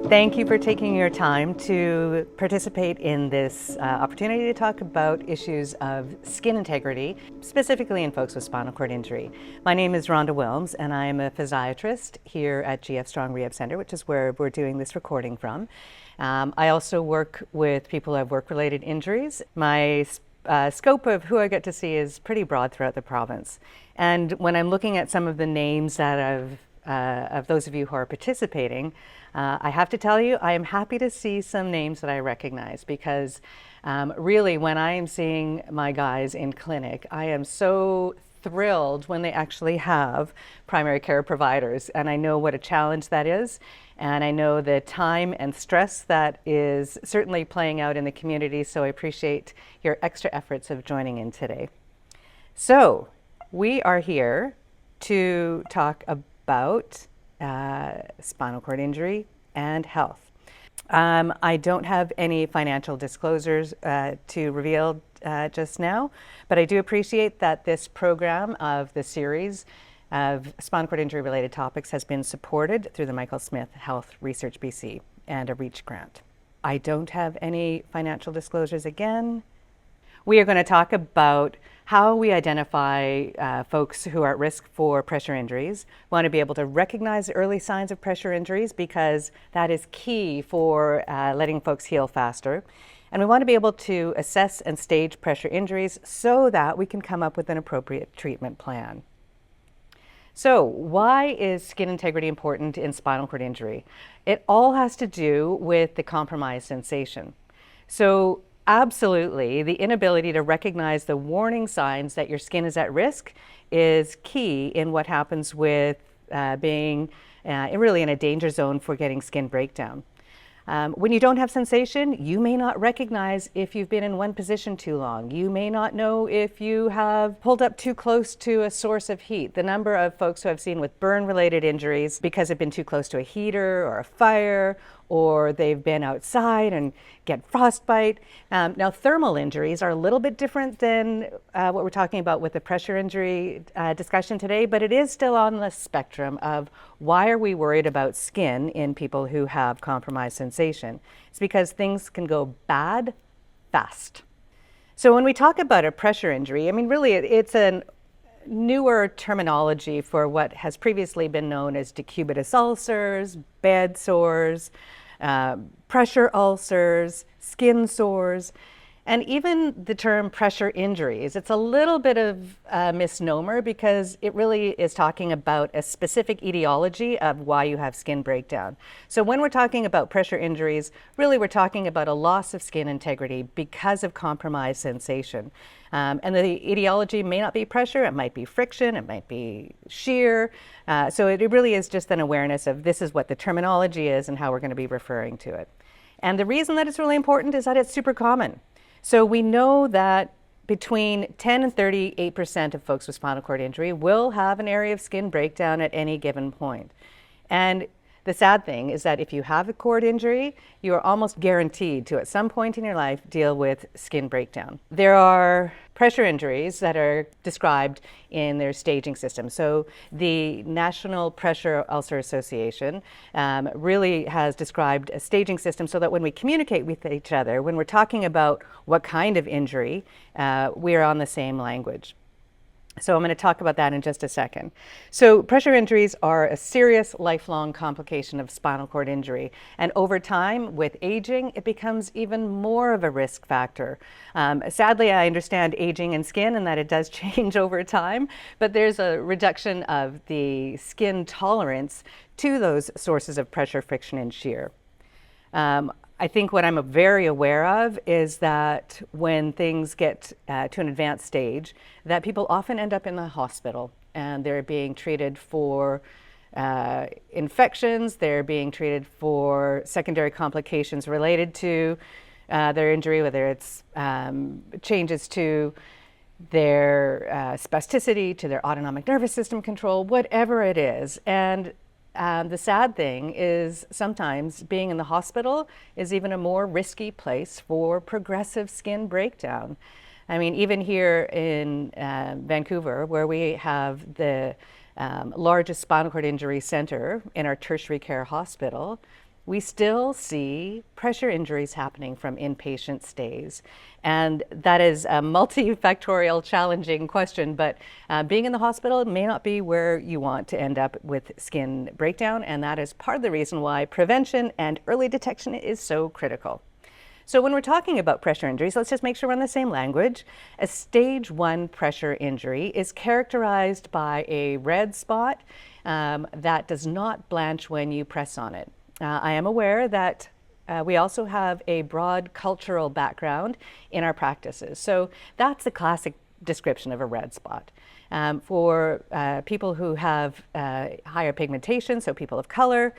Thank you for taking your time to participate in this opportunity to talk about issues of skin integrity, specifically in folks with spinal cord injury. My name is Rhonda Wilms, and I am a physiatrist here at GF Strong Rehab Center, which is where we're doing this recording from. I also work with people who have work-related injuries. My scope of who I get to see is pretty broad throughout the province. And when I'm looking at some of the names that of those of you who are participating, I have to tell you, I am happy to see some names that I recognize because really when I am seeing my guys in clinic, I am so thrilled when they actually have primary care providers, and I know what a challenge that is, and I know the time and stress that is certainly playing out in the community, so I appreciate your extra efforts of joining in today. So we are here to talk about spinal cord injury and health. I don't have any financial disclosures to reveal just now, but I do appreciate that this program of the series of spinal cord injury related topics has been supported through the Michael Smith Health Research BC and a REACH grant. I don't have any financial disclosures again. We are going to talk about how we identify folks who are at risk for pressure injuries. We want to be able to recognize early signs of pressure injuries because that is key for letting folks heal faster. And we want to be able to assess and stage pressure injuries so that we can come up with an appropriate treatment plan. So why is skin integrity important in spinal cord injury? It all has to do with the compromised sensation. So absolutely, the inability to recognize the warning signs that your skin is at risk is key in what happens with being really in a danger zone for getting skin breakdown. When you don't have sensation, you may not recognize if you've been in one position too long. You may not know if you have pulled up too close to a source of heat. The number of folks who I've seen with burn-related injuries because they've been too close to a heater or a fire, or they've been outside and get frostbite. Now, thermal injuries are a little bit different than what we're talking about with the pressure injury discussion today, but it is still on the spectrum of why are we worried about skin in people who have compromised sensation? It's because things can go bad fast. So when we talk about a pressure injury, I mean, really it's a newer terminology for what has previously been known as decubitus ulcers, bed sores, pressure ulcers, skin sores, and even the term pressure injuries. It's a little bit of a misnomer because it really is talking about a specific etiology of why you have skin breakdown. So when we're talking about pressure injuries, really we're talking about a loss of skin integrity because of compromised sensation. And the etiology may not be pressure, it might be friction, it might be shear. So it really is just an awareness of this is what the terminology is and how we're going to be referring to it. And the reason that it's really important is that it's super common. So we know that between 10 and 38% of folks with spinal cord injury will have an area of skin breakdown at any given point. And the sad thing is that if you have a cord injury, you are almost guaranteed to, at some point in your life, deal with skin breakdown. There are pressure injuries that are described in their staging system. So the National Pressure Ulcer Association really has described a staging system so that when we communicate with each other, when we're talking about what kind of injury, we are on the same language. So I'm going to talk about that in just a second. So pressure injuries are a serious lifelong complication of spinal cord injury. And over time, with aging, it becomes even more of a risk factor. Sadly, I understand aging and skin and that it does change over time, but there's a reduction of the skin tolerance to those sources of pressure, friction, and shear. I think what I'm very aware of is that when things get to an advanced stage, that people often end up in the hospital and they're being treated for infections, they're being treated for secondary complications related to their injury, whether it's changes to their spasticity, to their autonomic nervous system control, whatever it is. And the sad thing is sometimes being in the hospital is even a more risky place for progressive skin breakdown. I mean, even here in Vancouver, where we have the largest spinal cord injury center in our tertiary care hospital, we still see pressure injuries happening from inpatient stays. And that is a multifactorial, challenging question, but being in the hospital may not be where you want to end up with skin breakdown, and that is part of the reason why prevention and early detection is so critical. So when we're talking about pressure injuries, let's just make sure we're on the same language. A stage 1 pressure injury is characterized by a red spot that does not blanch when you press on it. I am aware that we also have a broad cultural background in our practices. So that's a classic description of a red spot. For people who have higher pigmentation, so people of color,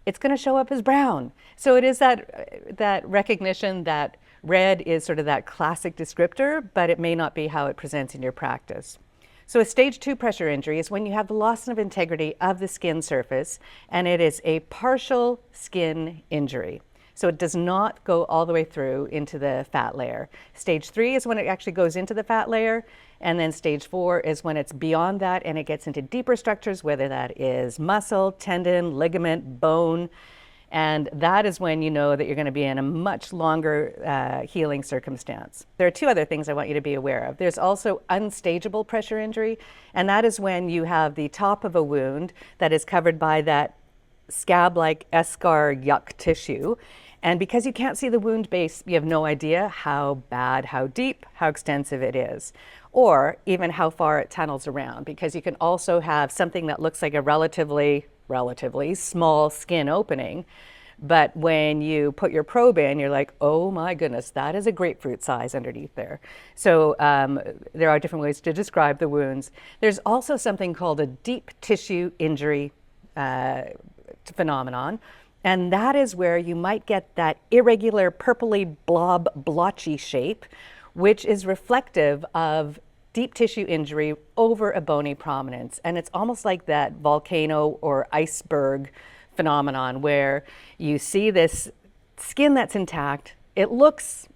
it's going to show up as brown. So it is that recognition that red is sort of that classic descriptor, but it may not be how it presents in your practice. So a stage 2 pressure injury is when you have the loss of integrity of the skin surface, and it is a partial skin injury. So it does not go all the way through into the fat layer. Stage 3 is when it actually goes into the fat layer, and then stage 4 is when it's beyond that and it gets into deeper structures, whether that is muscle, tendon, ligament, bone, and that is when you know that you're going to be in a much longer healing circumstance. There are 2 other things I want you to be aware of. There's also unstageable pressure injury, and that is when you have the top of a wound that is covered by that scab-like eschar yuck tissue. And because you can't see the wound base, you have no idea how bad, how deep, how extensive it is, or even how far it tunnels around, because you can also have something that looks like a relatively small skin opening, but when you put your probe in, you're like, oh my goodness, that is a grapefruit size underneath there. So there are different ways to describe the wounds. There's also something called a deep tissue injury phenomenon. And that is where you might get that irregular purpley blob blotchy shape, which is reflective of deep tissue injury over a bony prominence. And it's almost like that volcano or iceberg phenomenon where you see this skin that's intact, it looks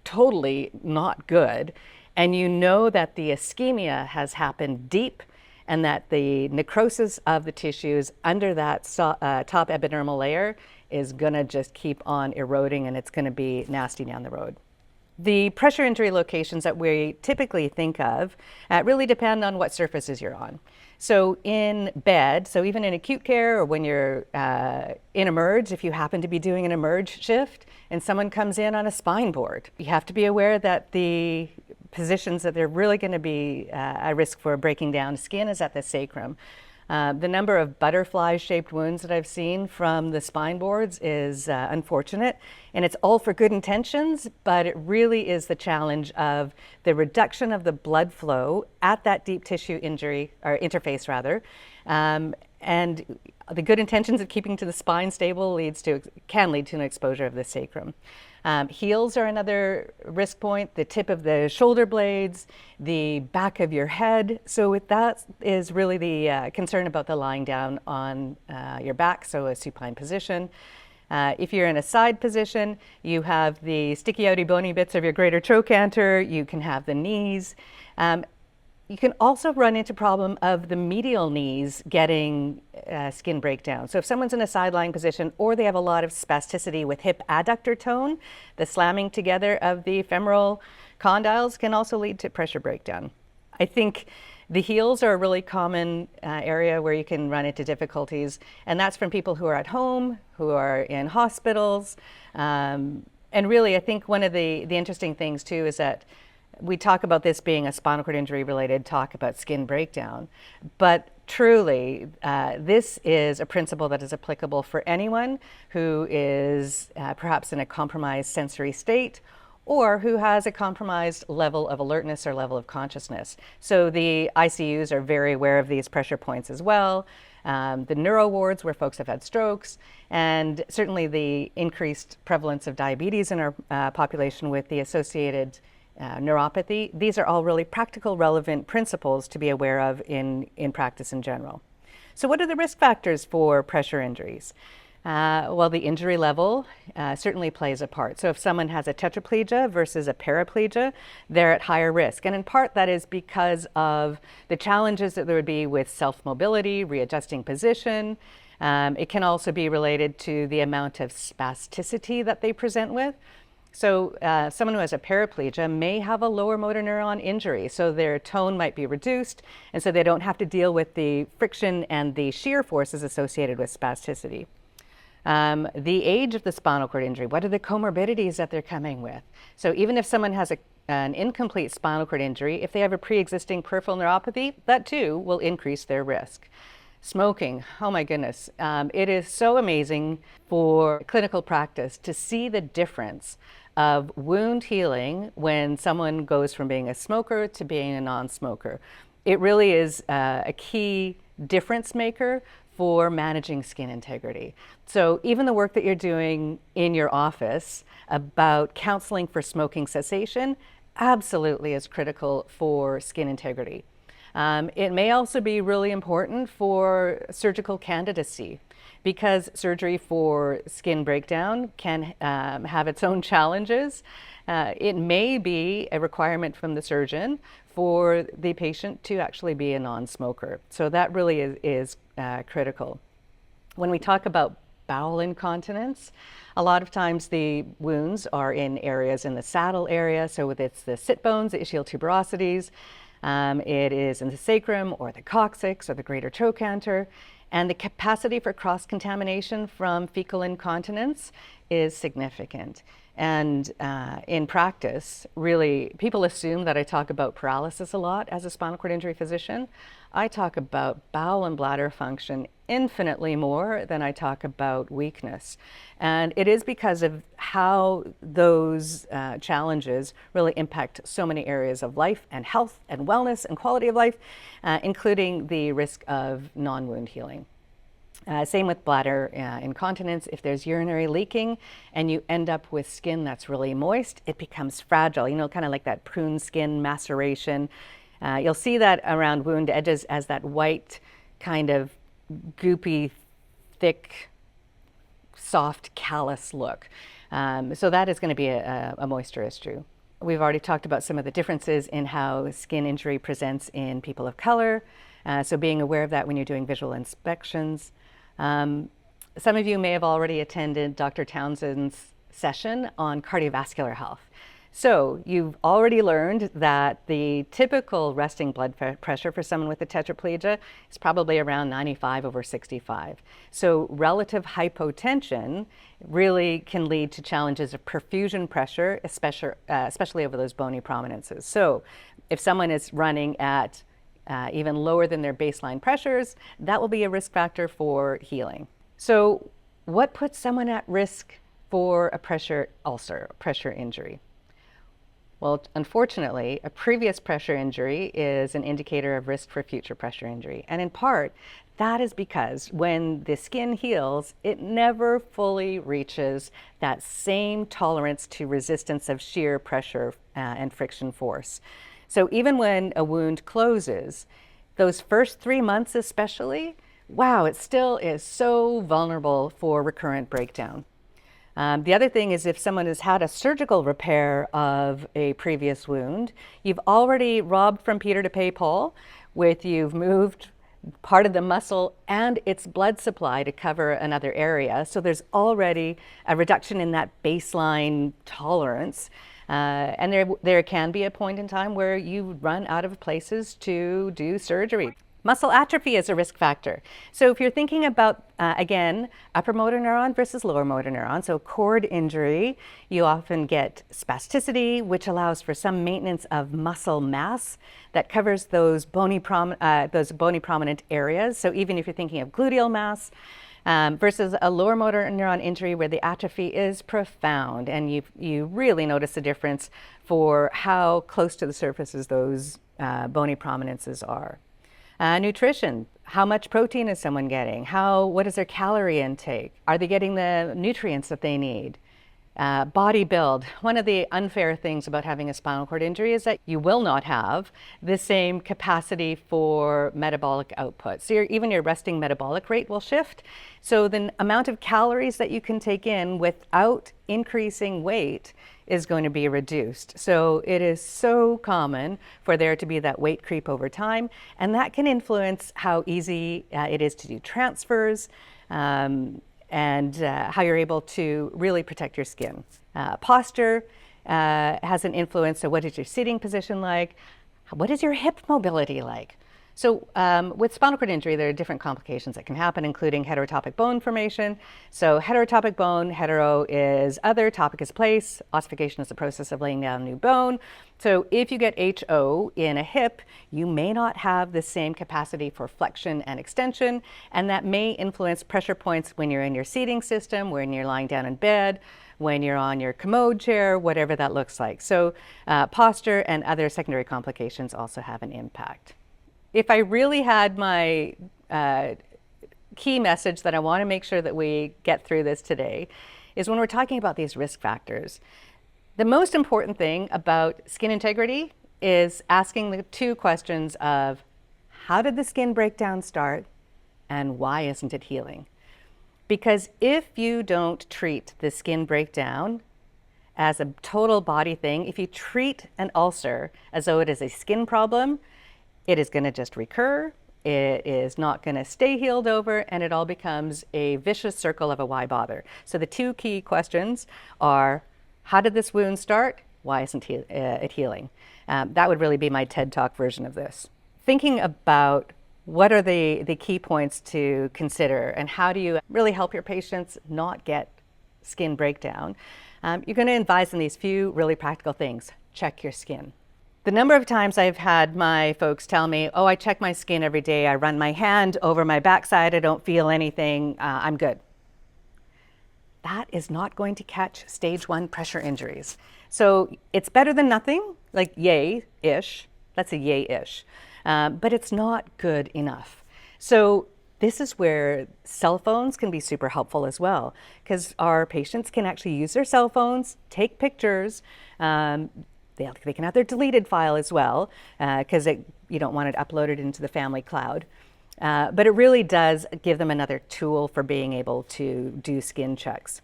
totally not good, and you know that the ischemia has happened deep and that the necrosis of the tissues under that top epidermal layer is going to just keep on eroding, and it's going to be nasty down the road. The pressure injury locations that we typically think of really depend on what surfaces you're on. So in bed, so even in acute care or when you're in emerge, if you happen to be doing an emerge shift and someone comes in on a spine board, you have to be aware that the positions that they're really going to be at risk for breaking down skin is at the sacrum. The number of butterfly-shaped wounds that I've seen from the spine boards is unfortunate, and it's all for good intentions, but it really is the challenge of the reduction of the blood flow at that deep tissue injury, or interface rather, and the good intentions of keeping to the spine stable can lead to an exposure of the sacrum. Heels are another risk point, the tip of the shoulder blades, the back of your head. So that is really the concern about the lying down on your back, so a supine position. If you're in a side position, you have the sticky outy bony bits of your greater trochanter, you can have the knees. You can also run into problem of the medial knees getting skin breakdown. So if someone's in a sideline position or they have a lot of spasticity with hip adductor tone, the slamming together of the femoral condyles can also lead to pressure breakdown. I think the heels are a really common area where you can run into difficulties, and that's from people who are at home, who are in hospitals. And really, I think one of the interesting things too is that we talk about this being a spinal cord injury related talk about skin breakdown, but truly this is a principle that is applicable for anyone who is perhaps in a compromised sensory state or who has a compromised level of alertness or level of consciousness. So the ICUs are very aware of these pressure points as well. The neuro wards where folks have had strokes, and certainly the increased prevalence of diabetes in our population with the associated neuropathy. These are all really practical, relevant principles to be aware of in practice in general. So what are the risk factors for pressure injuries? Well, the injury level certainly plays a part. So if someone has a tetraplegia versus a paraplegia, they're at higher risk. And in part that is because of the challenges that there would be with self-mobility, readjusting position, It can also be related to the amount of spasticity that they present with. So someone who has a paraplegia may have a lower motor neuron injury, so their tone might be reduced, and so they don't have to deal with the friction and the shear forces associated with spasticity. The age of the spinal cord injury, what are the comorbidities that they're coming with? So even if someone has an incomplete spinal cord injury, if they have a pre-existing peripheral neuropathy, that too will increase their risk. Smoking, oh my goodness. It is so amazing for clinical practice to see the difference of wound healing when someone goes from being a smoker to being a non-smoker. It really is a key difference maker for managing skin integrity. So even the work that you're doing in your office about counseling for smoking cessation absolutely is critical for skin integrity. It may also be really important for surgical candidacy, because surgery for skin breakdown can have its own challenges. It may be a requirement from the surgeon for the patient to actually be a non-smoker. So that really is critical. When we talk about bowel incontinence, a lot of times the wounds are in areas in the saddle area, so it's the sit bones, the ischial tuberosities. It is in the sacrum or the coccyx or the greater trochanter, and the capacity for cross-contamination from fecal incontinence is significant. And in practice, really, people assume that I talk about paralysis a lot as a spinal cord injury physician. I talk about bowel and bladder function infinitely more than I talk about weakness. And it is because of how those challenges really impact so many areas of life and health and wellness and quality of life, including the risk of non-wound healing. Same with bladder incontinence. If there's urinary leaking and you end up with skin that's really moist, it becomes fragile, kind of like that prune skin maceration. You'll see that around wound edges as that white kind of goopy, thick, soft, callous look. So that is going to be a moisture issue. We've already talked about some of the differences in how skin injury presents in people of color. So being aware of that when you're doing visual inspections. Some of you may have already attended Dr. Townsend's session on cardiovascular health. So you've already learned that the typical resting blood pressure for someone with a tetraplegia is probably around 95/65. So relative hypotension really can lead to challenges of perfusion pressure, especially over those bony prominences. So if someone is running at even lower than their baseline pressures, that will be a risk factor for healing. So what puts someone at risk for a pressure ulcer, pressure injury? Well, unfortunately, a previous pressure injury is an indicator of risk for future pressure injury. And in part, that is because when the skin heals, it never fully reaches that same tolerance to resistance of shear pressure and friction force. So even when a wound closes, those first 3 months especially, wow, it still is so vulnerable for recurrent breakdown. The other thing is if someone has had a surgical repair of a previous wound, you've already robbed from Peter to pay Paul, you've moved part of the muscle and its blood supply to cover another area. So there's already a reduction in that baseline tolerance. And there can be a point in time where you run out of places to do surgery. Muscle atrophy is a risk factor. So if you're thinking about, again, upper motor neuron versus lower motor neuron, so cord injury, you often get spasticity, which allows for some maintenance of muscle mass that covers those bony prominent areas. So even if you're thinking of gluteal mass, versus a lower motor neuron injury where the atrophy is profound, and you really notice the difference for how close to the surfaces those bony prominences are. Nutrition, how much protein is someone getting? What is their calorie intake? Are they getting the nutrients that they need? Body build. One of the unfair things about having a spinal cord injury is that you will not have the same capacity for metabolic output. So even your resting metabolic rate will shift. So the amount of calories that you can take in without increasing weight is going to be reduced. So it is so common for there to be that weight creep over time, and that can influence how easy it is to do transfers. and how you're able to really protect your skin. Posture has an influence. So what is your sitting position like? What is your hip mobility like? So with spinal cord injury, there are different complications that can happen, including heterotopic bone formation. So heterotopic bone, hetero is other, topic is place, ossification is the process of laying down new bone. So if you get HO in a hip, you may not have the same capacity for flexion and extension, and that may influence pressure points when you're in your seating system, when you're lying down in bed, when you're on your commode chair, whatever that looks like. So posture and other secondary complications also have an impact. If I really had my key message that I want to make sure that we get through this today is when we're talking about these risk factors, the most important thing about skin integrity is asking the two questions of how did the skin breakdown start and why isn't it healing? Because if you don't treat the skin breakdown as a total body thing, if you treat an ulcer as though it is a skin problem, it is going to just recur, it is not going to stay healed over, and it all becomes a vicious circle of a why bother. So the two key questions are, how did this wound start? Why isn't it healing? That would really be my TED Talk version of this. Thinking about what are the key points to consider and how do you really help your patients not get skin breakdown, you're going to advise on these few really practical things. Check your skin. The number of times I've had my folks tell me, oh, I check my skin every day. I run my hand over my backside. I don't feel anything. I'm good. That is not going to catch stage 1 pressure injuries. So it's better than nothing, like yay-ish. That's a yay-ish. But it's not good enough. So this is where cell phones can be super helpful as well, because our patients can actually use their cell phones, take pictures. They can have their deleted file as well, because you don't want it uploaded into the family cloud. But it really does give them another tool for being able to do skin checks.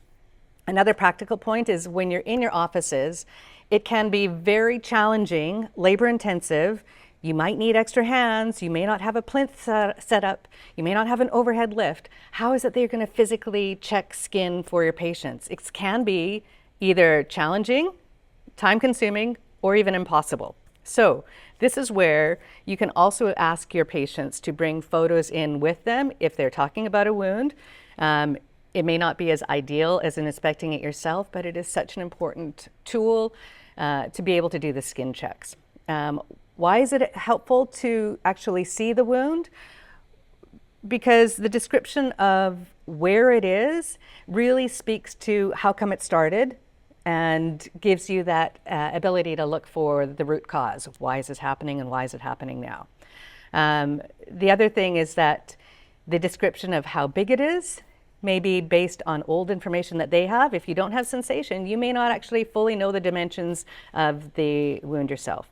Another practical point is when you're in your offices, it can be very challenging, labor intensive. You might need extra hands. You may not have a plinth set up. You may not have an overhead lift. How is it that you're going to physically check skin for your patients? It can be either challenging, time-consuming, or even impossible. So this is where you can also ask your patients to bring photos in with them if they're talking about a wound. It may not be as ideal as in inspecting it yourself, but it is such an important tool to be able to do the skin checks. Why is it helpful to actually see the wound? Because the description of where it is really speaks to how come it started and gives you that ability to look for the root cause. Why is this happening and why is it happening now? The other thing is that the description of how big it is may be based on old information that they have. If you don't have sensation, you may not actually fully know the dimensions of the wound yourself.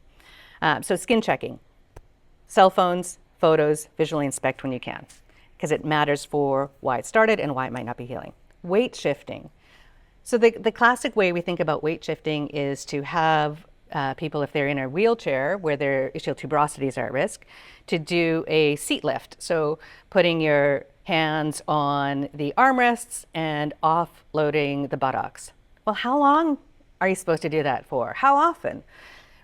So skin checking, cell phones, photos, visually inspect when you can, because it matters for why it started and why it might not be healing. Weight shifting. So the classic way we think about weight shifting is to have people, if they're in a wheelchair where their ischial tuberosities are at risk, to do a seat lift. So putting your hands on the armrests and offloading the buttocks. Well, how long are you supposed to do that for? How often?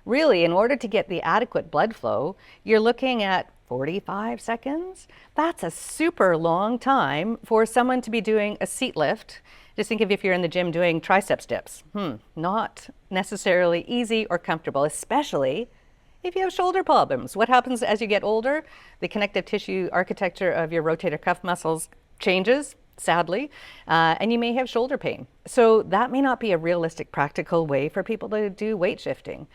Really, in order to get the adequate blood flow, you're looking at 45 seconds. That's a super long time for someone to be doing a seat lift. Just think of if you're in the gym doing triceps dips. Not necessarily easy or comfortable, especially if you have shoulder problems. What happens as you get older? The connective tissue architecture of your rotator cuff muscles changes, sadly, and you may have shoulder pain. So that may not be a realistic, practical way for people to do weight shifting.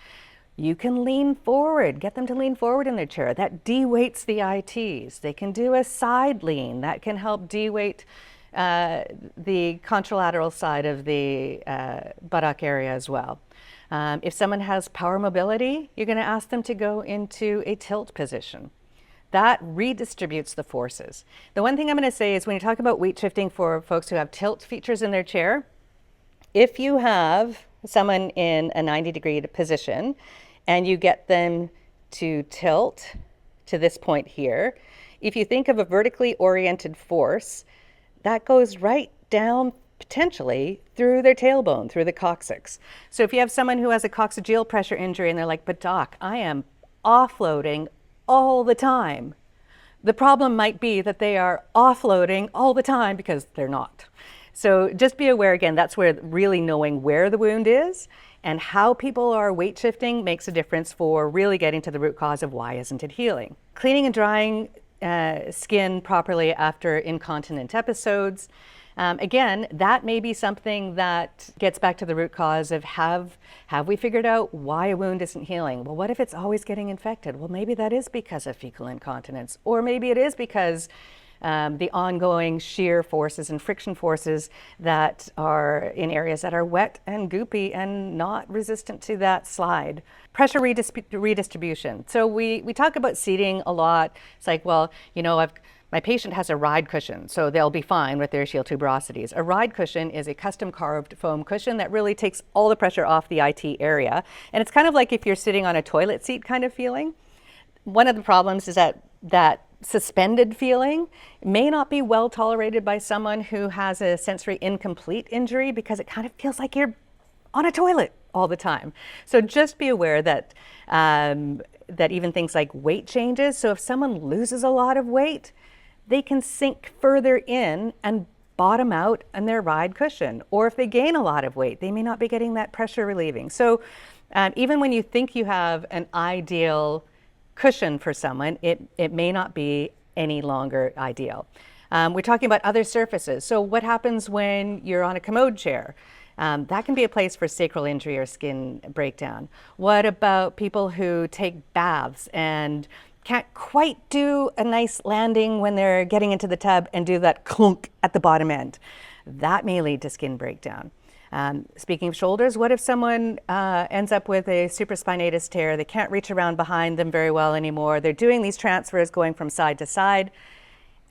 You can lean forward, get them to lean forward in their chair. That de-weights the ITs. They can do a side lean. That can help de-weight the contralateral side of the buttock area as well. If someone has power mobility, you're going to ask them to go into a tilt position. That redistributes the forces. The one thing I'm going to say is when you talk about weight shifting for folks who have tilt features in their chair, if you have someone in a 90-degree position and you get them to tilt to this point here, if you think of a vertically oriented force, that goes right down potentially through their tailbone, through the coccyx. So if you have someone who has a coccygeal pressure injury and they're like, but doc, I am offloading all the time. The problem might be that they are offloading all the time because they're not. So just be aware, again, that's where really knowing where the wound is and how people are weight shifting makes a difference for really getting to the root cause of why isn't it healing. Cleaning and drying skin properly after incontinent episodes. Again, that may be something that gets back to the root cause of have we figured out why a wound isn't healing? Well, what if it's always getting infected? Well, maybe that is because of fecal incontinence, or maybe it is because the ongoing shear forces and friction forces that are in areas that are wet and goopy and not resistant to that slide. Pressure redistribution. So we talk about seating a lot. It's like, well, you know, my patient has a ride cushion, so they'll be fine with their ischial tuberosities. A ride cushion is a custom carved foam cushion that really takes all the pressure off the IT area. And it's kind of like if you're sitting on a toilet seat kind of feeling. One of the problems is that suspended feeling may not be well tolerated by someone who has a sensory incomplete injury because it kind of feels like you're on a toilet all the time. So just be aware that that even things like weight changes. So if someone loses a lot of weight, they can sink further in and bottom out on their ride cushion. Or if they gain a lot of weight, they may not be getting that pressure relieving. So even when you think you have an ideal cushion for someone, it may not be any longer ideal. We're talking about other surfaces. So what happens when you're on a commode chair? That can be a place for sacral injury or skin breakdown. What about people who take baths and can't quite do a nice landing when they're getting into the tub and do that clunk at the bottom end? That may lead to skin breakdown. Speaking of shoulders, what if someone ends up with a supraspinatus tear? They can't reach around behind them very well anymore. They're doing these transfers going from side to side,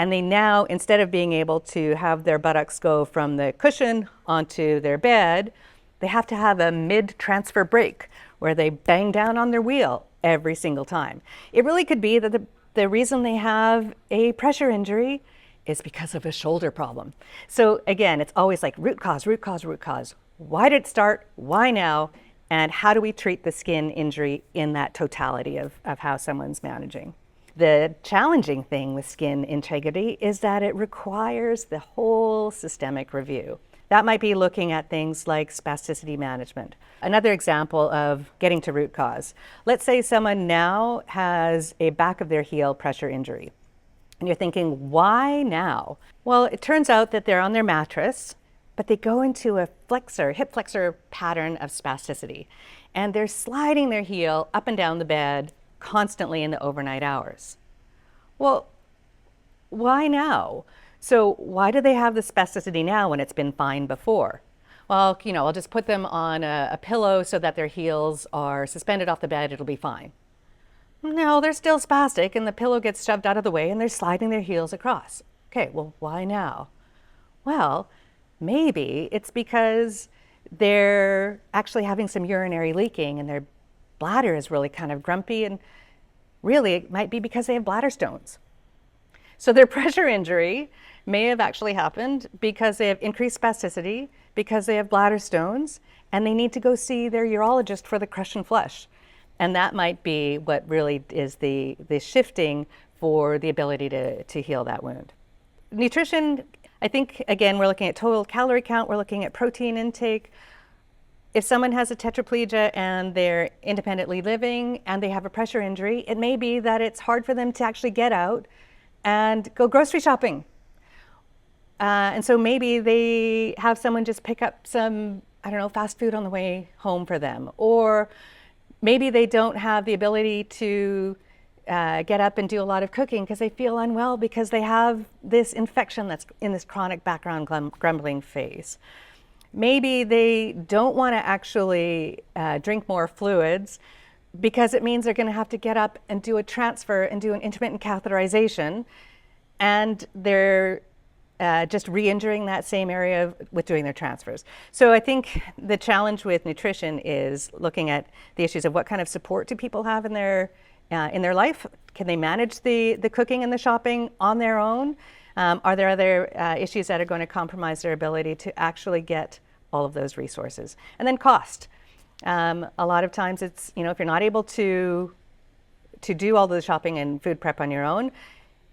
and they now, instead of being able to have their buttocks go from the cushion onto their bed, they have to have a mid-transfer break where they bang down on their wheel every single time. It really could be that the reason they have a pressure injury is because of a shoulder problem. So again, it's always like root cause, root cause, root cause. Why did it start? Why now? And how do we treat the skin injury in that totality of how someone's managing? The challenging thing with skin integrity is that it requires the whole systemic review. That might be looking at things like spasticity management. Another example of getting to root cause. Let's say someone now has a back of their heel pressure injury. And you're thinking, why now? Well, it turns out that they're on their mattress, but they go into a hip flexor pattern of spasticity. And they're sliding their heel up and down the bed constantly in the overnight hours. Well, why now? So why do they have the spasticity now when it's been fine before? Well, you know, I'll just put them on a pillow so that their heels are suspended off the bed, it'll be fine. No, they're still spastic and the pillow gets shoved out of the way and they're sliding their heels across. Okay, well, why now? Well, maybe it's because they're actually having some urinary leaking and their bladder is really kind of grumpy, and really it might be because they have bladder stones. So their pressure injury may have actually happened because they have increased spasticity, because they have bladder stones, and they need to go see their urologist for the crush and flush. And that might be what really is the shifting for the ability to heal that wound. Nutrition, I think, again, we're looking at total calorie count, we're looking at protein intake. If someone has a tetraplegia and they're independently living and they have a pressure injury, it may be that it's hard for them to actually get out and go grocery shopping. And so maybe they have someone just pick up some, I don't know, fast food on the way home for them. Or maybe they don't have the ability to get up and do a lot of cooking because they feel unwell because they have this infection that's in this chronic background grumbling phase. Maybe they don't want to actually drink more fluids because it means they're going to have to get up and do a transfer and do an intermittent catheterization, and they're just re-injuring that same area with doing their transfers. So I think the challenge with nutrition is looking at the issues of what kind of support do people have in their life? Can they manage the cooking and the shopping on their own? Are there other issues that are going to compromise their ability to actually get all of those resources? And then cost. A lot of times it's, if you're not able to do all the shopping and food prep on your own,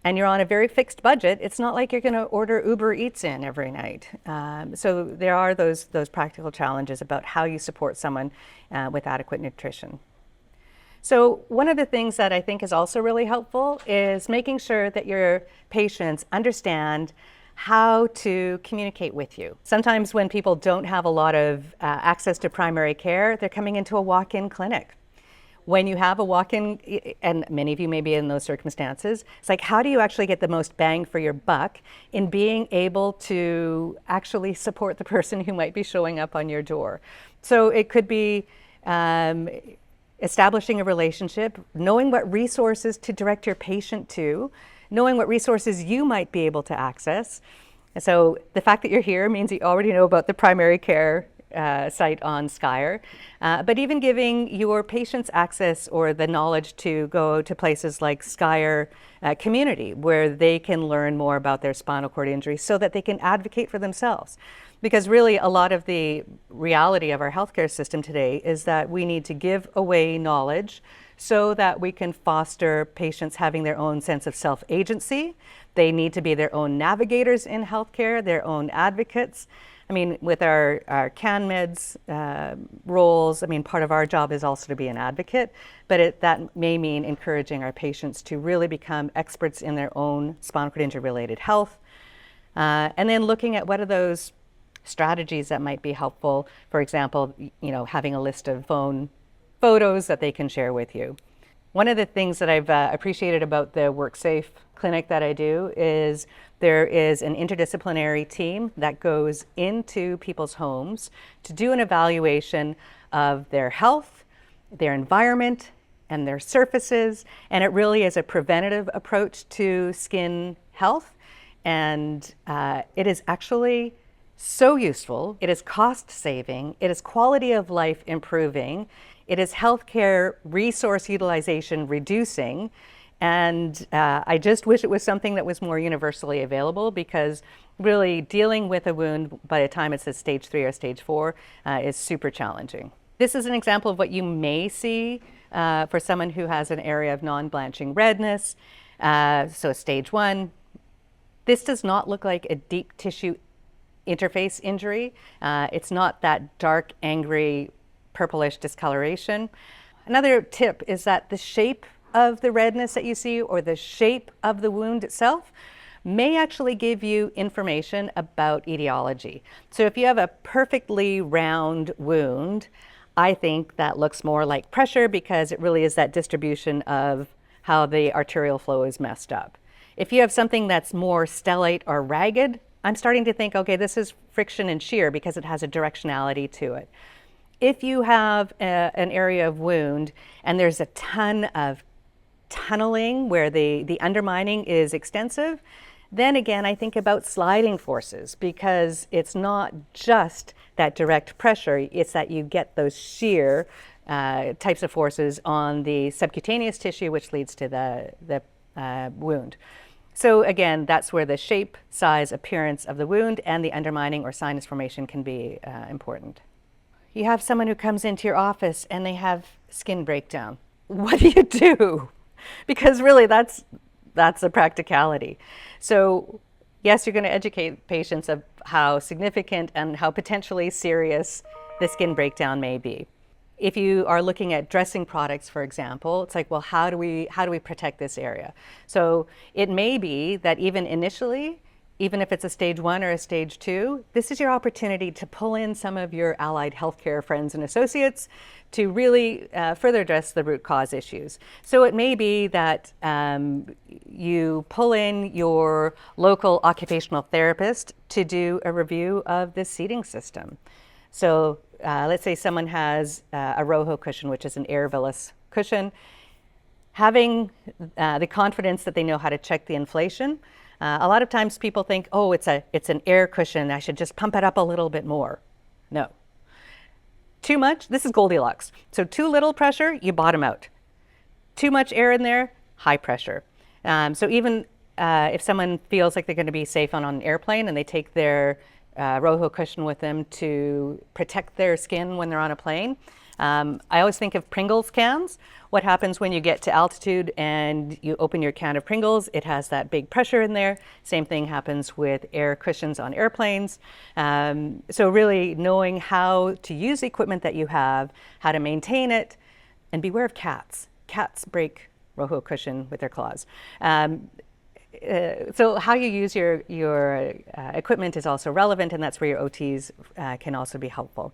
and you're on a very fixed budget, it's not like you're going to order Uber Eats in every night. So there are those practical challenges about how you support someone with adequate nutrition. So one of the things that I think is also really helpful is making sure that your patients understand how to communicate with you. Sometimes when people don't have a lot of access to primary care, they're coming into a walk-in clinic. When you have a walk-in, and many of you may be in those circumstances, it's like, how do you actually get the most bang for your buck in being able to actually support the person who might be showing up on your door? So it could be establishing a relationship, knowing what resources to direct your patient to, knowing what resources you might be able to access. And so the fact that you're here means you already know about the primary care site on Skyer, but even giving your patients access or the knowledge to go to places like Skyer Community, where they can learn more about their spinal cord injury so that they can advocate for themselves. Because really a lot of the reality of our healthcare system today is that we need to give away knowledge so that we can foster patients having their own sense of self-agency. They need to be their own navigators in healthcare, their own advocates. I mean, with our CanMeds roles, part of our job is also to be an advocate, but that may mean encouraging our patients to really become experts in their own spinal cord injury related health. And then looking at what are those strategies that might be helpful. For example, having a list of phone photos that they can share with you. One of the things that I've appreciated about the WorkSafe clinic that I do is there is an interdisciplinary team that goes into people's homes to do an evaluation of their health, their environment, and their surfaces. And it really is a preventative approach to skin health. And it is actually so useful. It is cost saving. It is quality of life improving. It is healthcare resource utilization reducing. And I just wish it was something that was more universally available, because really dealing with a wound by the time it's at stage 3 or stage 4 is super challenging. This is an example of what you may see for someone who has an area of non-blanching redness. So stage 1. This does not look like a deep tissue interface injury. It's not that dark, angry, purplish discoloration. Another tip is that the shape of the redness that you see, or the shape of the wound itself, may actually give you information about etiology. So if you have a perfectly round wound, I think that looks more like pressure, because it really is that distribution of how the arterial flow is messed up. If you have something that's more stellate or ragged, I'm starting to think, okay, this is friction and shear, because it has a directionality to it. If you have an area of wound and there's a ton of tunneling where the undermining is extensive, then again I think about sliding forces, because it's not just that direct pressure, it's that you get those shear types of forces on the subcutaneous tissue, which leads to the wound. So again, that's where the shape, size, appearance of the wound and the undermining or sinus formation can be important. You have someone who comes into your office and they have skin breakdown. What do you do? Because really that's a practicality. So yes, you're going to educate patients of how significant and how potentially serious the skin breakdown may be. If you are looking at dressing products, for example, it's like, well, how do we protect this area? So it may be that even initially, even if it's a stage 1 or a stage 2, this is your opportunity to pull in some of your allied healthcare friends and associates to really further address the root cause issues. So it may be that you pull in your local occupational therapist to do a review of the seating system. So let's say someone has a ROHO cushion, which is an air-villus cushion. Having the confidence that they know how to check the inflation. A lot of times people think, oh, it's an air cushion, I should just pump it up a little bit more. No. Too much, this is Goldilocks. So too little pressure, you bottom out. Too much air in there, high pressure. So even if someone feels like they're going to be safe on an airplane and they take their re-ho cushion with them to protect their skin when they're on a plane. I always think of Pringles cans. What happens when you get to altitude and you open your can of Pringles? It has that big pressure in there. Same thing happens with air cushions on airplanes. So really knowing how to use the equipment that you have, how to maintain it, and beware of cats. Cats break re-ho cushion with their claws. So how you use your equipment is also relevant, and that's where your OTs can also be helpful.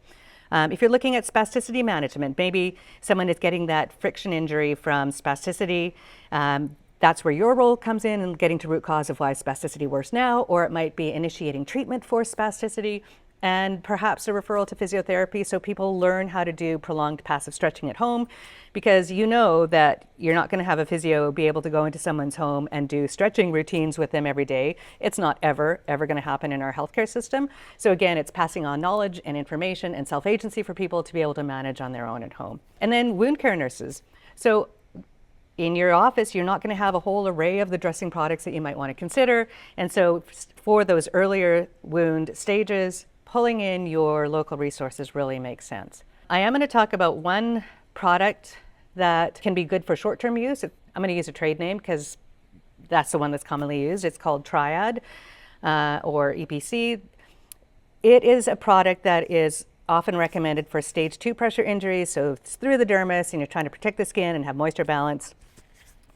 If you're looking at spasticity management, maybe someone is getting that friction injury from spasticity. That's where your role comes in and getting to root cause of why spasticity works now, or it might be initiating treatment for spasticity and perhaps a referral to physiotherapy so people learn how to do prolonged passive stretching at home, because you know that you're not going to have a physio be able to go into someone's home and do stretching routines with them every day. It's not ever going to happen in our healthcare system. So again, it's passing on knowledge and information and self-agency for people to be able to manage on their own at home. And then wound care nurses. So in your office, you're not going to have a whole array of the dressing products that you might want to consider. And so for those earlier wound stages, pulling in your local resources really makes sense. I am going to talk about one product that can be good for short-term use. I'm going to use a trade name because that's the one that's commonly used. It's called Triad or EPC. It is a product that is often recommended for stage 2 pressure injuries. So it's through the dermis and you're trying to protect the skin and have moisture balance.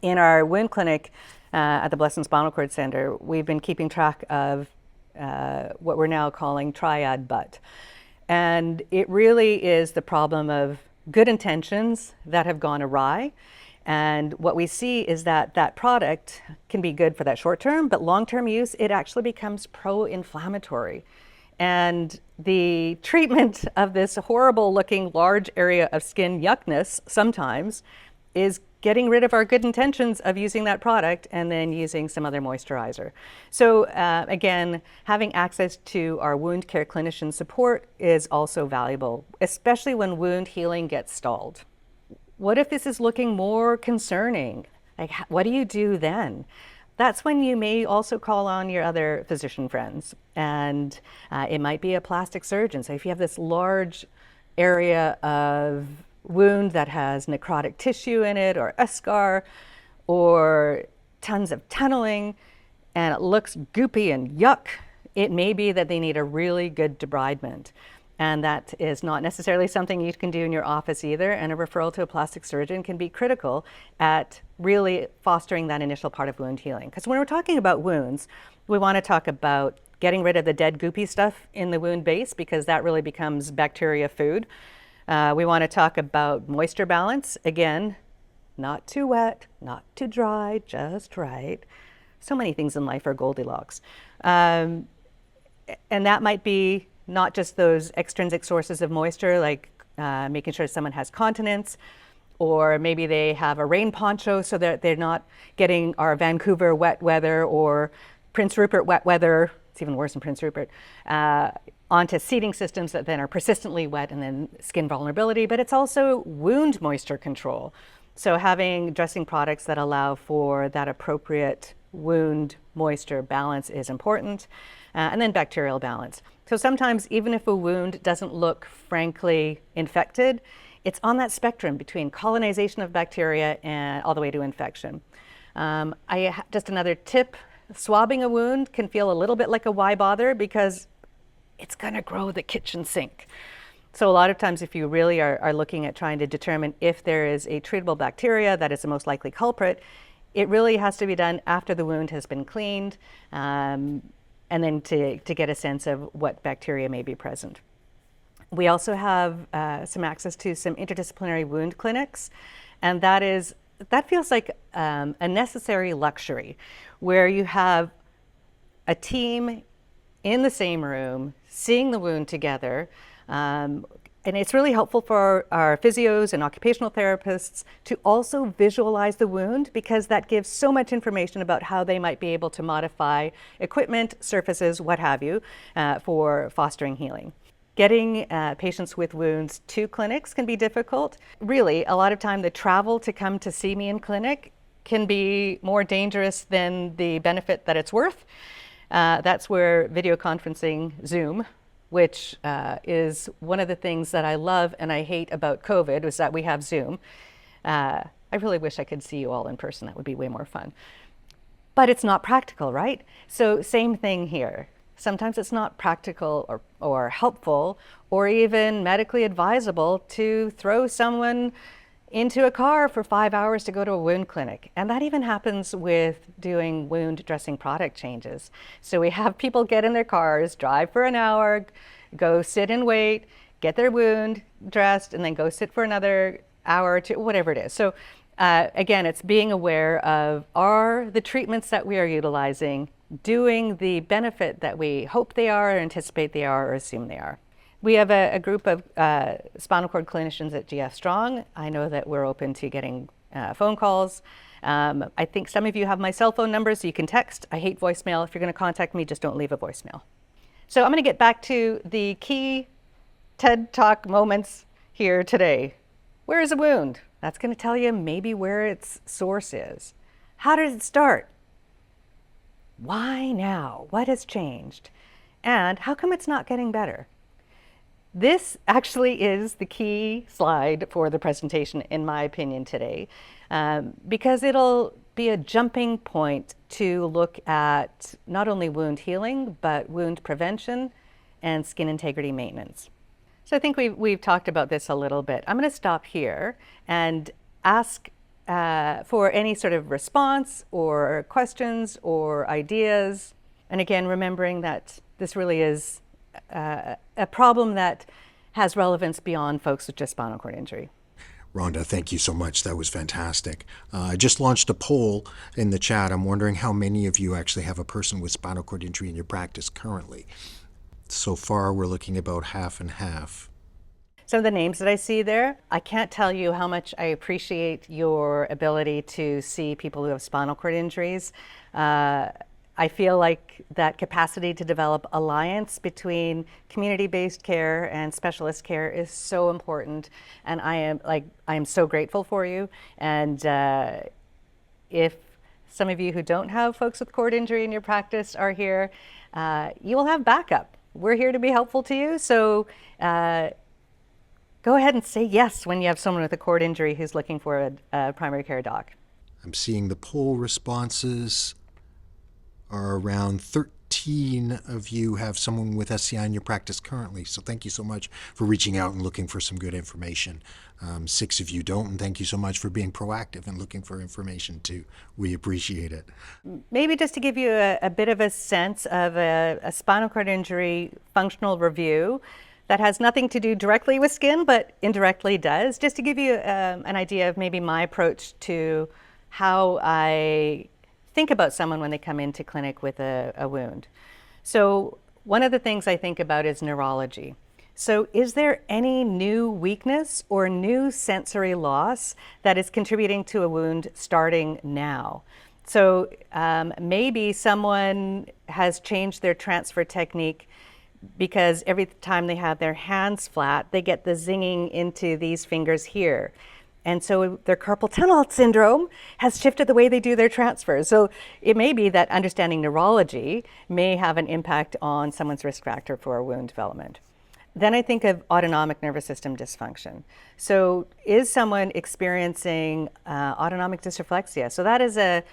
In our wound clinic at the Blessed Spinal Cord Center, we've been keeping track of what we're now calling triad butt. And it really is the problem of good intentions that have gone awry. And what we see is that that product can be good for that short term, but long-term use, it actually becomes pro-inflammatory. And the treatment of this horrible looking large area of skin yuckness sometimes is getting rid of our good intentions of using that product and then using some other moisturizer. So again, having access to our wound care clinician support is also valuable, especially when wound healing gets stalled. What if this is looking more concerning? Like, what do you do then? That's when you may also call on your other physician friends, and it might be a plastic surgeon. So if you have this large area of wound that has necrotic tissue in it, or eschar, or tons of tunneling, and it looks goopy and yuck, it may be that they need a really good debridement. And that is not necessarily something you can do in your office either, and a referral to a plastic surgeon can be critical at really fostering that initial part of wound healing. Because when we're talking about wounds, we want to talk about getting rid of the dead goopy stuff in the wound base, because that really becomes bacteria food. We want to talk about moisture balance. Again, not too wet, not too dry, just right. So many things in life are Goldilocks. And that might be not just those extrinsic sources of moisture, like making sure someone has continence, or maybe they have a rain poncho so that they're not getting our Vancouver wet weather or Prince Rupert wet weather, it's even worse than Prince Rupert, onto seating systems that then are persistently wet and then skin vulnerability. But it's also wound moisture control. So having dressing products that allow for that appropriate wound moisture balance is important. And then bacterial balance. So sometimes even if a wound doesn't look frankly infected, it's on that spectrum between colonization of bacteria and all the way to infection. Just another tip, swabbing a wound can feel a little bit like a why bother, because it's gonna grow the kitchen sink. So a lot of times if you really are looking at trying to determine if there is a treatable bacteria that is the most likely culprit, it really has to be done after the wound has been cleaned, and then to get a sense of what bacteria may be present. We also have some access to some interdisciplinary wound clinics, and that feels like a necessary luxury, where you have a team in the same room, seeing the wound together. And it's really helpful for our physios and occupational therapists to also visualize the wound, because that gives so much information about how they might be able to modify equipment, surfaces, what have you, for fostering healing. Getting patients with wounds to clinics can be difficult. Really, a lot of time the travel to come to see me in clinic can be more dangerous than the benefit that it's worth. That's where video conferencing, Zoom, which is one of the things that I love and I hate about COVID, is that we have Zoom. I really wish I could see you all in person. That would be way more fun. But it's not practical, right? So same thing here. Sometimes it's not practical or helpful or even medically advisable to throw someone into a car for 5 hours to go to a wound clinic. And that even happens with doing wound dressing product changes. So we have people get in their cars, drive for an hour, go sit and wait, get their wound dressed, and then go sit for another hour or two, whatever it is. So again, it's being aware of, are the treatments that we are utilizing doing the benefit that we hope they are, or anticipate they are, or assume they are. We have a group of spinal cord clinicians at GF Strong. I know that we're open to getting phone calls. I think some of you have my cell phone number, so you can text. I hate voicemail. If you're going to contact me, just don't leave a voicemail. So I'm going to get back to the key TED Talk moments here today. Where is a wound? That's going to tell you maybe where its source is. How did it start? Why now? What has changed? And how come it's not getting better? This actually is the key slide for the presentation, in my opinion, today, because it'll be a jumping point to look at not only wound healing, but wound prevention and skin integrity maintenance. So I think we've talked about this a little bit. I'm going to stop here and ask for any sort of response or questions or ideas. And again, remembering that this really is a problem that has relevance beyond folks with just spinal cord injury. Rhonda, thank you so much. That was fantastic. I just launched a poll in the chat. I'm wondering how many of you actually have a person with spinal cord injury in your practice currently. So far, we're looking about half and half. Some of the names that I see there, I can't tell you how much I appreciate your ability to see people who have spinal cord injuries. I feel like that capacity to develop alliance between community-based care and specialist care is so important, and I am so grateful for you. And if some of you who don't have folks with cord injury in your practice are here, you will have backup. We're here to be helpful to you, so go ahead and say yes when you have someone with a cord injury who's looking for a primary care doc. I'm seeing the poll responses are around 13 of you have someone with SCI in your practice currently. So thank you so much for reaching out and looking for some good information. 6 of you don't, and thank you so much for being proactive and looking for information too. We appreciate it. Maybe just to give you a bit of a sense of a spinal cord injury functional review that has nothing to do directly with skin, but indirectly does, just to give you an idea of maybe my approach to how I think about someone when they come into clinic with a wound. So one of the things I think about is neurology. So is there any new weakness or new sensory loss that is contributing to a wound starting now? So maybe someone has changed their transfer technique because every time they have their hands flat, they get the zinging into these fingers here. And so their carpal tunnel syndrome has shifted the way they do their transfers. So it may be that understanding neurology may have an impact on someone's risk factor for wound development. Then I think of autonomic nervous system dysfunction. So is someone experiencing autonomic dysreflexia? So that is a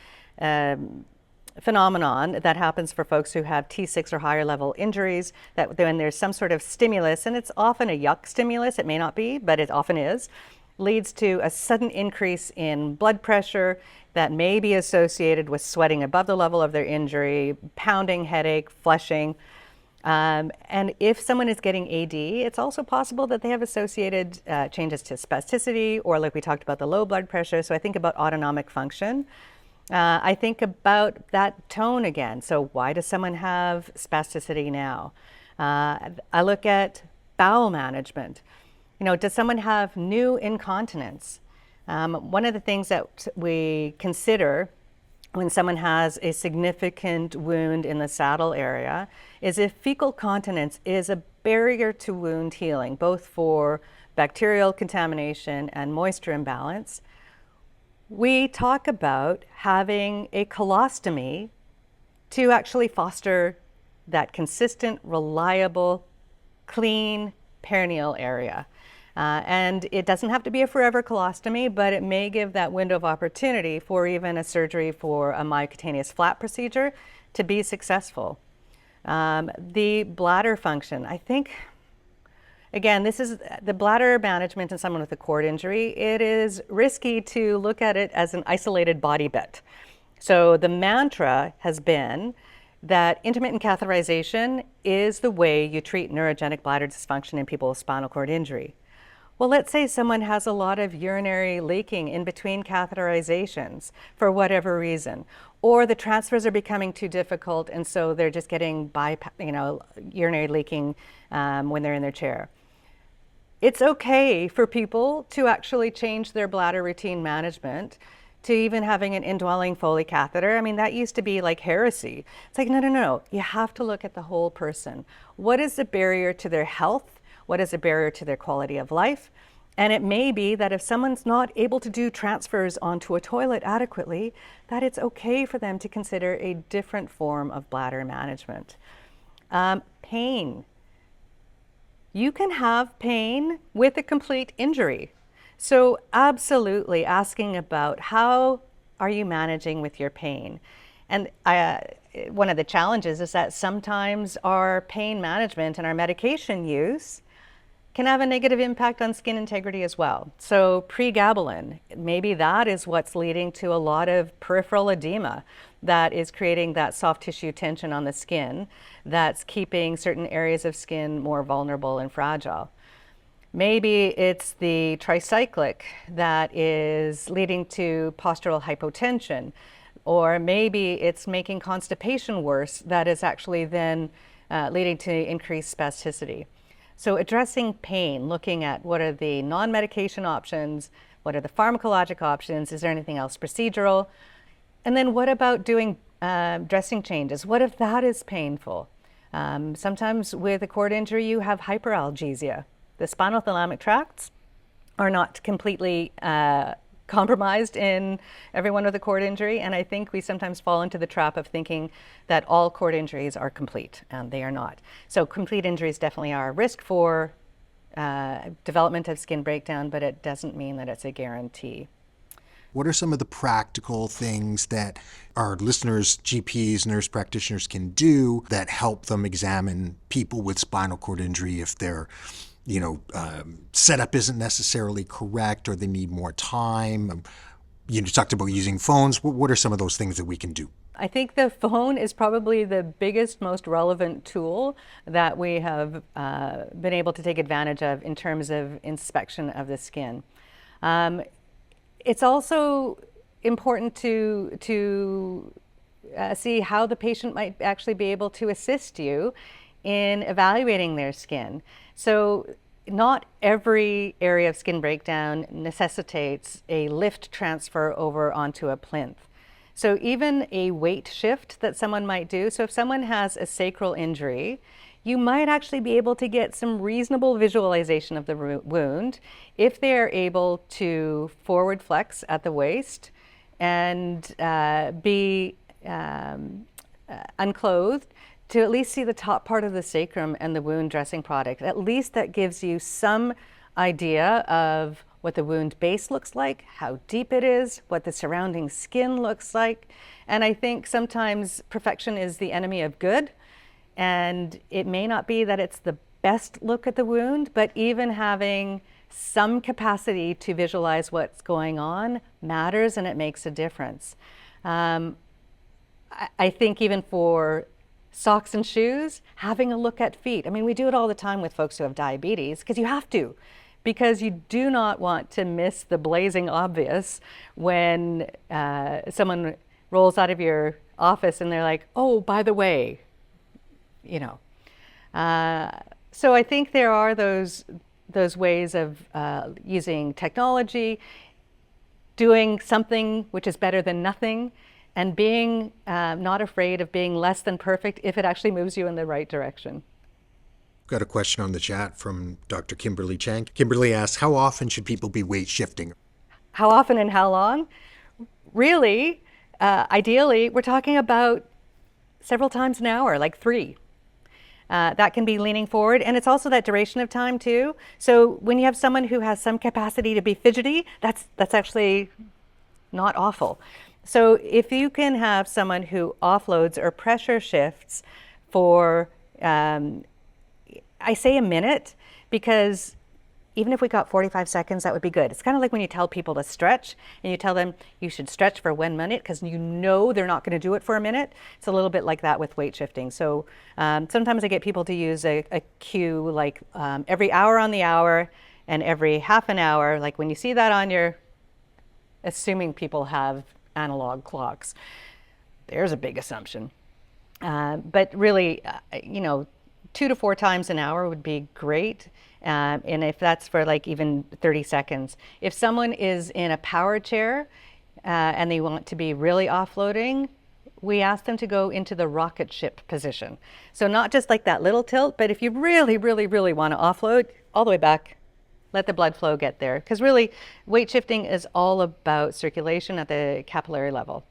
phenomenon that happens for folks who have T6 or higher level injuries, that when there's some sort of stimulus, and it's often a yuck stimulus, it may not be, but it often is, leads to a sudden increase in blood pressure that may be associated with sweating above the level of their injury, pounding, headache, flushing. And if someone is getting AD, it's also possible that they have associated changes to spasticity, or like we talked about, the low blood pressure. So I think about autonomic function. I think about that tone again. So why does someone have spasticity now? I look at bowel management. You know, does someone have new incontinence? One of the things that we consider when someone has a significant wound in the saddle area is if fecal continence is a barrier to wound healing, both for bacterial contamination and moisture imbalance, we talk about having a colostomy to actually foster that consistent, reliable, clean perineal area. And it doesn't have to be a forever colostomy, but it may give that window of opportunity for even a surgery for a myocutaneous flap procedure to be successful. The bladder function, I think, again, this is the bladder management in someone with a cord injury. It is risky to look at it as an isolated body bit. So the mantra has been that intermittent catheterization is the way you treat neurogenic bladder dysfunction in people with spinal cord injury. Well, let's say someone has a lot of urinary leaking in between catheterizations for whatever reason, or the transfers are becoming too difficult and so they're just getting urinary leaking when they're in their chair. It's okay for people to actually change their bladder routine management to even having an indwelling Foley catheter. I mean, that used to be like heresy. It's like, no. You have to look at the whole person. What is the barrier to their health? What is the barrier to their quality of life? And it may be that if someone's not able to do transfers onto a toilet adequately, that it's okay for them to consider a different form of bladder management. Pain. You can have pain with a complete injury. So absolutely asking about how are you managing with your pain? And one of the challenges is that sometimes our pain management and our medication use can have a negative impact on skin integrity as well. So pregabalin, maybe that is what's leading to a lot of peripheral edema that is creating that soft tissue tension on the skin that's keeping certain areas of skin more vulnerable and fragile. Maybe it's the tricyclic that is leading to postural hypotension, or maybe it's making constipation worse that is actually then leading to increased spasticity. So addressing pain, looking at what are the non-medication options, what are the pharmacologic options, is there anything else procedural? And then what about doing dressing changes? What if that is painful? Sometimes with a cord injury, you have hyperalgesia. The spinal thalamic tracts are not completely compromised in everyone with a cord injury, and I think we sometimes fall into the trap of thinking that all cord injuries are complete, and they are not. So complete injuries definitely are a risk for development of skin breakdown, but it doesn't mean that it's a guarantee. What are some of the practical things that our listeners, GPs, nurse practitioners can do that help them examine people with spinal cord injury if their setup isn't necessarily correct or they need more time? You talked about using phones. What are some of those things that we can do? I think the phone is probably the biggest, most relevant tool that we have been able to take advantage of in terms of inspection of the skin. It's also important to see how the patient might actually be able to assist you in evaluating their skin. So not every area of skin breakdown necessitates a lift transfer over onto a plinth. So even a weight shift that someone might do, so if someone has a sacral injury, you might actually be able to get some reasonable visualization of the wound if they are able to forward flex at the waist and be unclothed to at least see the top part of the sacrum and the wound dressing product. At least that gives you some idea of what the wound base looks like, how deep it is, what the surrounding skin looks like. And I think sometimes perfection is the enemy of good. And it may not be that it's the best look at the wound, but even having some capacity to visualize what's going on matters, and it makes a difference. I think even for socks and shoes, having a look at feet. I mean, we do it all the time with folks who have diabetes because you have to, because you do not want to miss the blazing obvious when someone rolls out of your office and they're like, oh, by the way, So I think there are those ways of using technology, doing something which is better than nothing, and being not afraid of being less than perfect if it actually moves you in the right direction. Got a question on the chat from Dr. Kimberly Chang. Kimberly asks, how often should people be weight shifting? How often and how long? really, ideally, we're talking about several times an hour, like 3. That can be leaning forward, and it's also that duration of time too. So when you have someone who has some capacity to be fidgety, that's actually not awful. So if you can have someone who offloads or pressure shifts for, I say a minute, because even if we got 45 seconds, that would be good. It's kind of like when you tell people to stretch and you tell them you should stretch for 1 minute because you know they're not going to do it for a minute. It's a little bit like that with weight shifting. So sometimes I get people to use a cue like every hour on the hour and every half an hour. Like when you see that on your, assuming people have analog clocks, there's a big assumption. But really, 2 to 4 times an hour would be great. And if that's for like even 30 seconds. If someone is in a power chair and they want to be really offloading, we ask them to go into the rocket ship position. So not just like that little tilt, but if you really, really, really want to offload, all the way back, let the blood flow get there. Because really, weight shifting is all about circulation at the capillary level.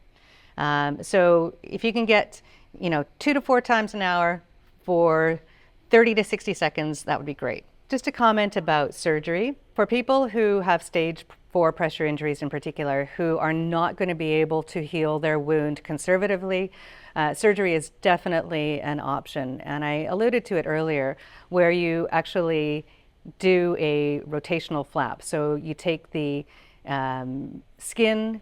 So if you can get, 2 to 4 times an hour for 30 to 60 seconds, that would be great. Just a comment about surgery. For people who have stage 4 pressure injuries in particular, who are not going to be able to heal their wound conservatively, surgery is definitely an option. And I alluded to it earlier, where you actually do a rotational flap. So you take the skin,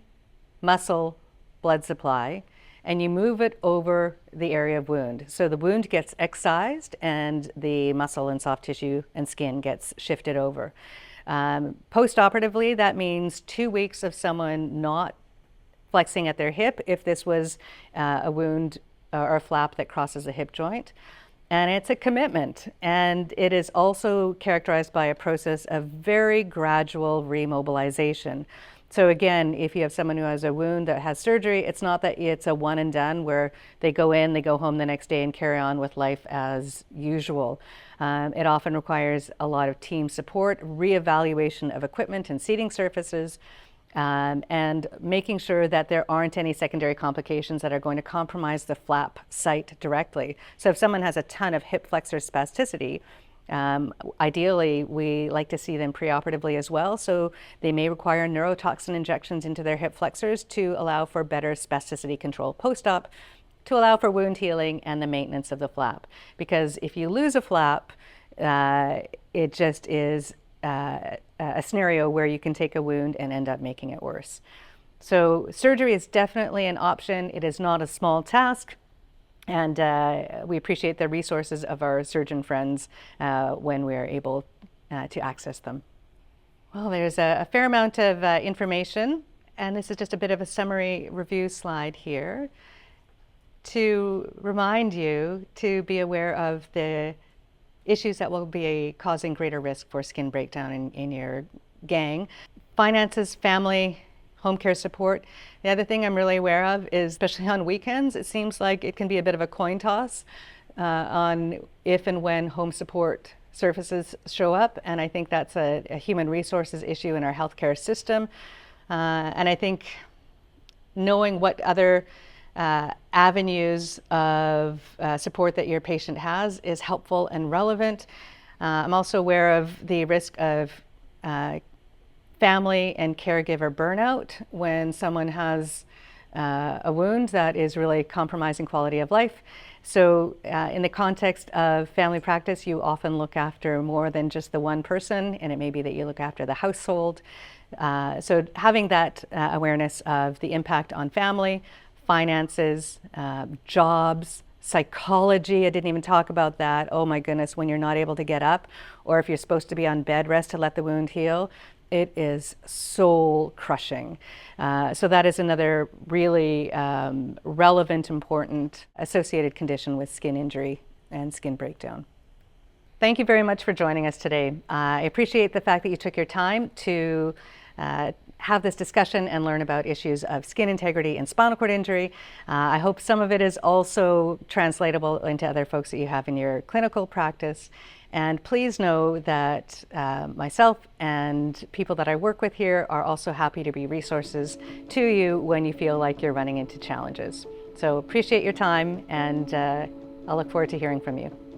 muscle, blood supply, and you move it over the area of wound. So the wound gets excised and the muscle and soft tissue and skin gets shifted over. Post-operatively, that means 2 weeks of someone not flexing at their hip if this was a wound or a flap that crosses a hip joint. And it's a commitment. And it is also characterized by a process of very gradual remobilization. So again, if you have someone who has a wound that has surgery, it's not that it's a one and done where they go in, they go home the next day and carry on with life as usual. It often requires a lot of team support, reevaluation of equipment and seating surfaces, and making sure that there aren't any secondary complications that are going to compromise the flap site directly. So if someone has a ton of hip flexor spasticity, ideally, we like to see them preoperatively as well. So they may require neurotoxin injections into their hip flexors to allow for better spasticity control post-op, to allow for wound healing and the maintenance of the flap. Because if you lose a flap, it just is a scenario where you can take a wound and end up making it worse. So surgery is definitely an option. It is not a small task. And we appreciate the resources of our surgeon friends when we're able to access them. Well, there's a fair amount of information, and this is just a bit of a summary review slide here to remind you to be aware of the issues that will be causing greater risk for skin breakdown in your gang. Finances, family, home care support. The other thing I'm really aware of is, especially on weekends, it seems like it can be a bit of a coin toss on if and when home support services show up. And I think that's a human resources issue in our healthcare system. And I think knowing what other avenues of support that your patient has is helpful and relevant. I'm also aware of the risk of family and caregiver burnout when someone has a wound that is really compromising quality of life. So in the context of family practice, you often look after more than just the one person, and it may be that you look after the household. So having that awareness of the impact on family, finances, jobs, psychology, I didn't even talk about that. Oh my goodness, when you're not able to get up, or if you're supposed to be on bed rest to let the wound heal, it is soul crushing. So that is another really relevant, important associated condition with skin injury and skin breakdown. Thank you very much for joining us today. I appreciate the fact that you took your time to have this discussion and learn about issues of skin integrity and spinal cord injury. I hope some of it is also translatable into other folks that you have in your clinical practice. And please know that myself and people that I work with here are also happy to be resources to you when you feel like you're running into challenges. So appreciate your time, and I'll look forward to hearing from you.